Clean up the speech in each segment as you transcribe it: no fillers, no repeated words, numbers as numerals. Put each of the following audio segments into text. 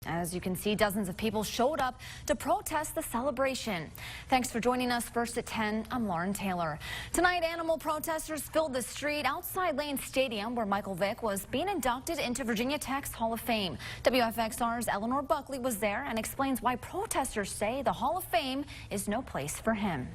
As you can see, dozens of people showed up to protest the celebration. Thanks for joining us. First at 10, I'm Lauren Taylor. Tonight, animal protesters filled the street outside Lane Stadium, where Michael Vick was being inducted into Virginia Tech's Hall of Fame. WFXR's Eleanor Buckley was there and explains why protesters say the Hall of Fame is no place for him.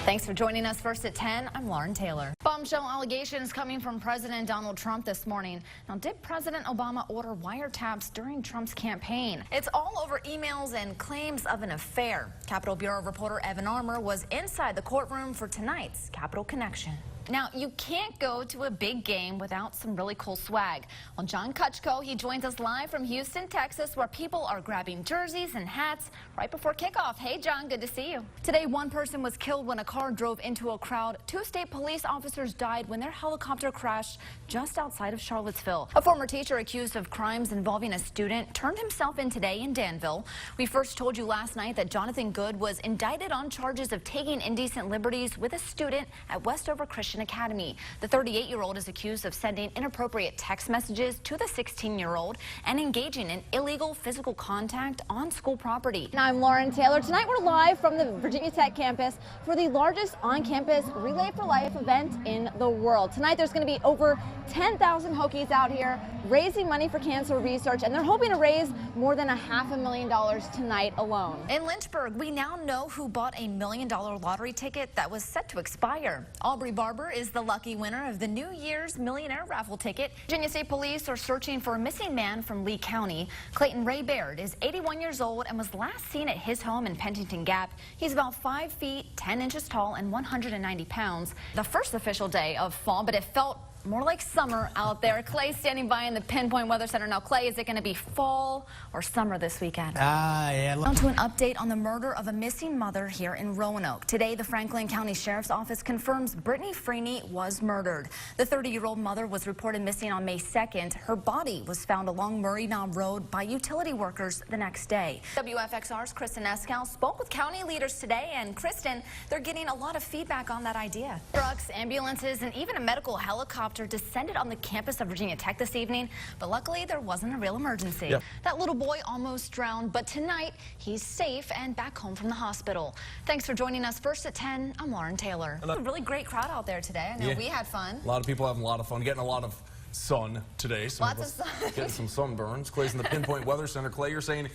Thanks for joining us. First at 10, I'm Lauren Taylor. Bombshell allegations coming from President Donald Trump this morning. Now, did President Obama order wiretaps during Trump's campaign? It's all over emails and claims of an affair. Capitol Bureau reporter Evan Armour was inside the courtroom for tonight's Capitol Connection. Now, you can't go to a big game without some really cool swag. Well, John Kutchko, he joins us live from Houston, Texas, where people are grabbing jerseys and hats right before kickoff. Hey, John, good to see you. Today, one person was killed when a car drove into a crowd. Two state police officers died when their helicopter crashed just outside of Charlottesville. A former teacher accused of crimes involving a student turned himself in today in Danville. We first told you last night that Jonathan Good was indicted on charges of taking indecent liberties with a student at Westover Christian Academy. The 38-year-old is accused of sending inappropriate text messages to the 16-year-old and engaging in illegal physical contact on school property. And I'm Lauren Taylor. Tonight we're live from the Virginia Tech campus for the largest on-campus Relay for Life event in the world. Tonight there's going to be over 10,000 Hokies out here raising money for cancer research, and they're hoping to raise more than $500,000 tonight alone. In Lynchburg, we now know who bought a $1 million lottery ticket that was set to expire. Aubrey Barber is the lucky winner of the New Year's Millionaire raffle ticket. Virginia State Police are searching for a missing man from Lee County. Clayton Ray Baird is 81 years old and was last seen at his home in Pentington Gap. He's about 5 feet, 10 inches tall and 190 pounds. The first official day of fall, but it felt more like summer out there. Clay standing by in the Pinpoint Weather Center. Now, Clay, is it going to be fall or summer this weekend? Yeah. On to an update on the murder of a missing mother here in Roanoke. Today, the Franklin County Sheriff's Office confirms Brittany Freeney was murdered. The 30-year-old mother was reported missing on May 2nd. Her body was found along Murray Knob Road by utility workers the next day. WFXR's Kristen Eskow spoke with county leaders today, and Kristen, they're getting a lot of feedback on that idea. Trucks, ambulances, and even a medical helicopter descended on the campus of Virginia Tech this evening, but luckily there wasn't a real emergency. Yep. That little boy almost drowned, but tonight he's safe and back home from the hospital. Thanks for joining us. First at 10, I'm Lauren Taylor. A really great crowd out there today. I know we had fun. A lot of people having a lot of fun, getting a lot of sun today. Lots of sun. Getting some sunburns. Clay's in the Pinpoint Weather Center. Clay, you're saying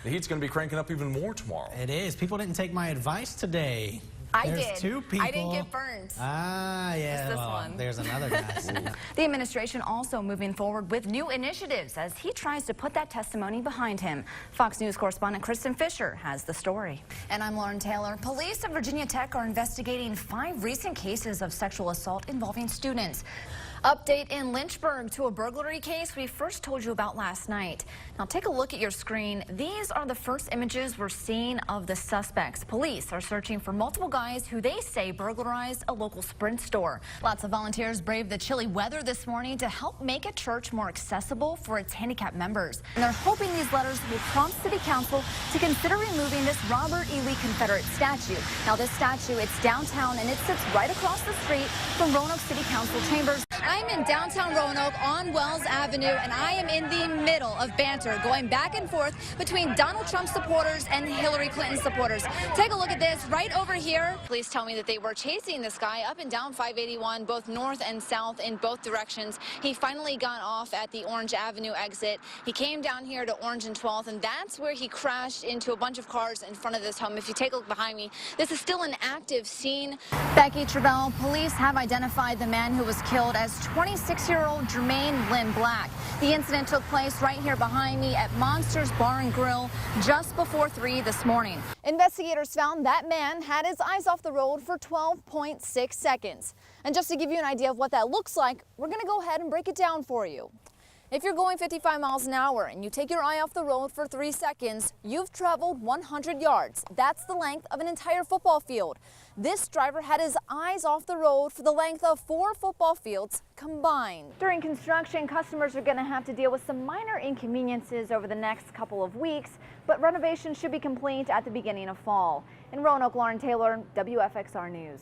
the heat's going to be cranking up even more tomorrow. It is. People didn't take my advice today. There's two people. I didn't get burned. Ah, yeah. Just this well, one. There's another guy. The administration also moving forward with new initiatives as he tries to put that testimony behind him. Fox News correspondent Kristen Fisher has the story. And I'm Lauren Taylor. Police at Virginia Tech are investigating 5 recent cases of sexual assault involving students. Update in Lynchburg to a burglary case we first told you about last night. Now take a look at your screen. These are the first images we're seeing of the suspects. Police are searching for multiple guys who they say burglarized a local Sprint store. Lots of volunteers braved the chilly weather this morning to help make a church more accessible for its handicapped members. And they're hoping these letters will prompt City Council to consider removing this Robert E. Lee Confederate statue. Now this statue, it's downtown and it sits right across the street from Roanoke City Council chambers. I'm in downtown Roanoke on Wells Avenue, and I am in the middle of banter going back and forth between Donald Trump supporters and Hillary Clinton supporters. Take a look at this right over here. Police tell me that they were chasing this guy up and down 581, both north and south in both directions. He finally got off at the Orange Avenue exit. He came down here to Orange and 12th, and that's where he crashed into a bunch of cars in front of this home. If you take a look behind me, this is still an active scene. Becky Travell, police have identified the man who was killed as 26-year-old Jermaine Lynn Black. The incident took place right here behind me at Monsters Bar and Grill just before 3 this morning. Investigators found that man had his eyes off the road for 12.6 seconds. And just to give you an idea of what that looks like, we're going to go ahead and break it down for you. If you're going 55 miles an hour and you take your eye off the road for 3 seconds, you've traveled 100 yards. That's the length of an entire football field. This driver had his eyes off the road for the length of 4 football fields combined. During construction, customers are going to have to deal with some minor inconveniences over the next couple of weeks, but renovation should be complete at the beginning of fall. In Roanoke, Lauren Taylor, WFXR News.